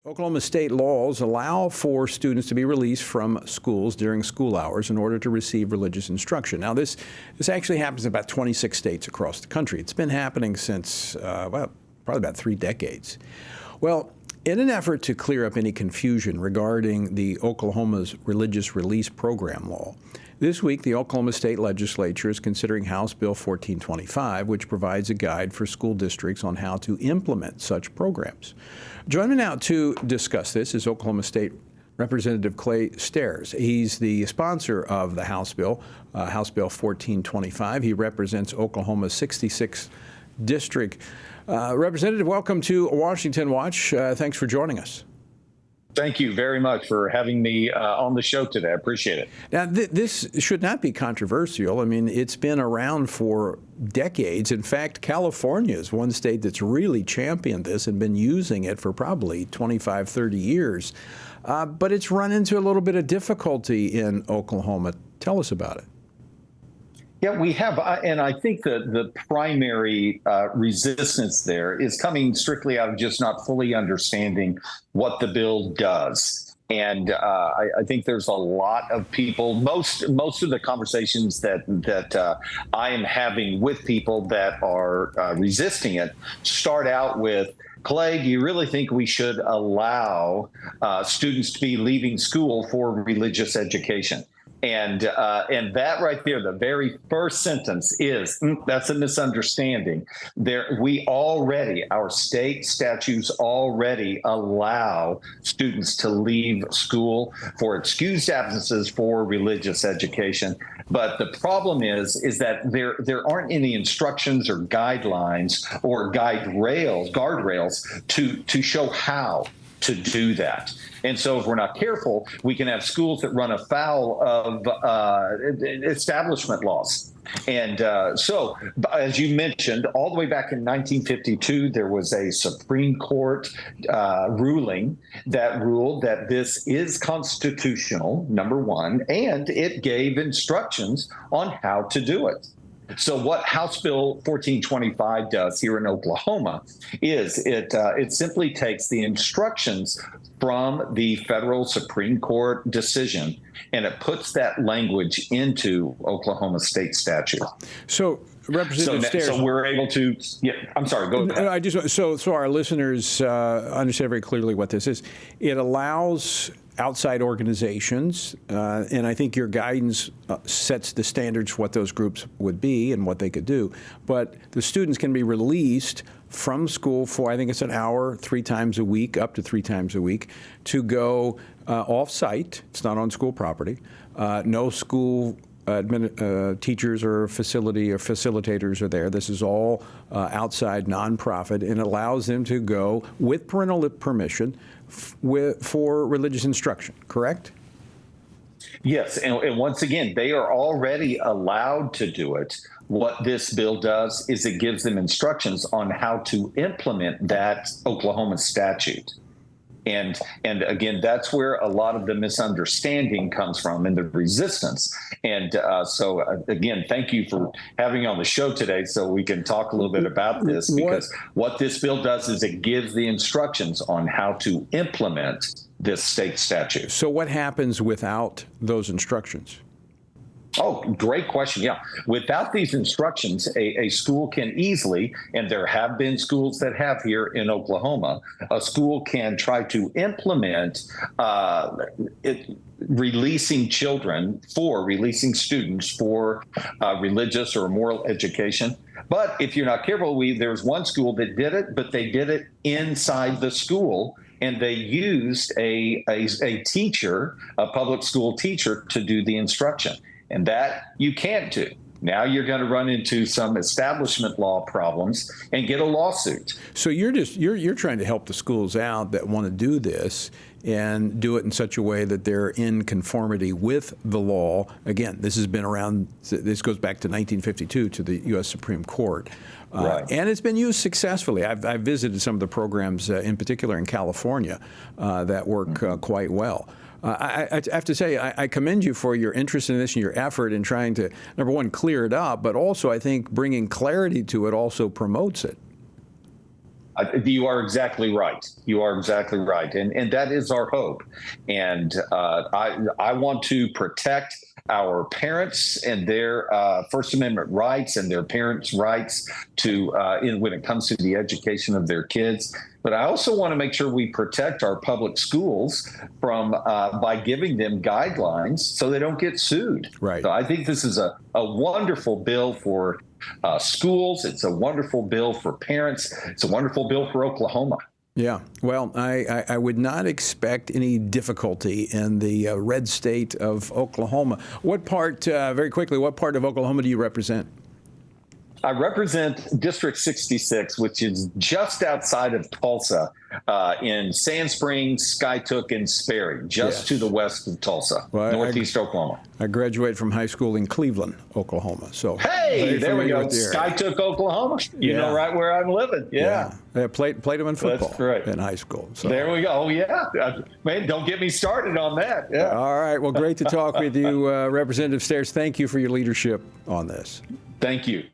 Oklahoma state laws allow for students to be released from schools during school hours in order to receive religious instruction. Now, this actually happens in about 26 states across the country. It's been happening since, probably about 3 decades. Well, in an effort to clear up any confusion regarding the Oklahoma's religious release program law, this week the Oklahoma State Legislature is considering House Bill 1425, which provides a guide for school districts on how to implement such programs. Joining me now to discuss this is Oklahoma State Representative Clay Staires. He's the sponsor of the House Bill 1425. He represents Oklahoma's 66th district. Representative, welcome to Washington Watch. Thanks for joining us. Thank you very much for having me on the show today. I appreciate it. Now, this should not be controversial. I mean, it's been around for decades. In fact, California is one state that's really championed this and been using it for probably 25, 30 years. But it's run into a little bit of difficulty in Oklahoma. Tell us about it. Yeah, we have. And I think that the primary resistance there is coming strictly out of just not fully understanding what the bill does. And I think there's a lot of people, most of the conversations that I am having with people that are resisting it start out with, Clay, do you really think we should allow students to be leaving school for religious education? And that right there, the very first sentence is, that's a misunderstanding. Our state statutes already allow students to leave school for excused absences for religious education. But the problem is that there aren't any instructions or guidelines or guardrails to show how to do that. And so if we're not careful, we can have schools that run afoul of establishment laws. And so, as you mentioned, all the way back in 1952, there was a Supreme Court ruling that ruled that this is constitutional, number one, and it gave instructions on how to do it. So what House Bill 1425 does here in Oklahoma is it simply takes the instructions from the federal Supreme Court decision and it puts that language into Oklahoma state statute. So, Representative Staires, so we're able to. Yeah, I'm sorry. Go ahead. So our listeners understand very clearly what this is. It allows outside organizations, and I think your guidance sets the standards for what those groups would be and what they could do. But the students can be released from school for, I think it's an hour, 3 times a week, up to 3 times a week, to go off-site. It's not on school property. No school teachers or facilitators are there. This is all outside nonprofit, and allows them to go with parental permission for religious instruction, correct? Yes, and once again, they are already allowed to do it. What this bill does is it gives them instructions on how to implement that Oklahoma statute. And again, that's where a lot of the misunderstanding comes from and the resistance. And so, again, thank you for having me on the show today so we can talk a little bit about this, because what this bill does is it gives the instructions on how to implement this state statute. So what happens without those instructions? Oh, great question. Yeah. Without these instructions, a school can easily, and there have been schools that have here in Oklahoma, a school can try to implement releasing students for religious or moral education. But if you're not careful, there's one school that did it, but they did it inside the school. And they used a teacher, a public school teacher, to do the instruction. And that you can't do. Now you're going to run into some establishment law problems and get a lawsuit. So you're trying to help the schools out that want to do this and do it in such a way that they're in conformity with the law. Again, this has been around, this goes back to 1952 to the U.S. Supreme Court. Right. And it's been used successfully. I've visited some of the programs, in particular in California, that work quite well. I have to say, I commend you for your interest in this and your effort in trying to, number one, clear it up, but also I think bringing clarity to it also promotes it. You are exactly right. You are exactly right. And that is our hope. And I want to protect our parents and their First Amendment rights and their parents' rights to when it comes to the education of their kids. But I also want to make sure we protect our public schools from by giving them guidelines so they don't get sued. Right. So I think this is a wonderful bill for schools. It's a wonderful bill for parents. It's a wonderful bill for Oklahoma. Yeah, well, I would not expect any difficulty in the red state of Oklahoma. What part, very quickly, what part of Oklahoma do you represent? I represent District 66, which is just outside of Tulsa, in Sand Springs, Skytook, and Sperry, just to the west of Tulsa, well, northeast Oklahoma. I graduated from high school in Cleveland, Oklahoma. So hey, there we go, Skytook, Oklahoma. You know right where I'm living. Yeah. I played them in football That's right. in high school. So. There we go. Oh, yeah. Man, don't get me started on that. Yeah. All right. Well, great to talk with you, Representative Staires. Thank you for your leadership on this. Thank you.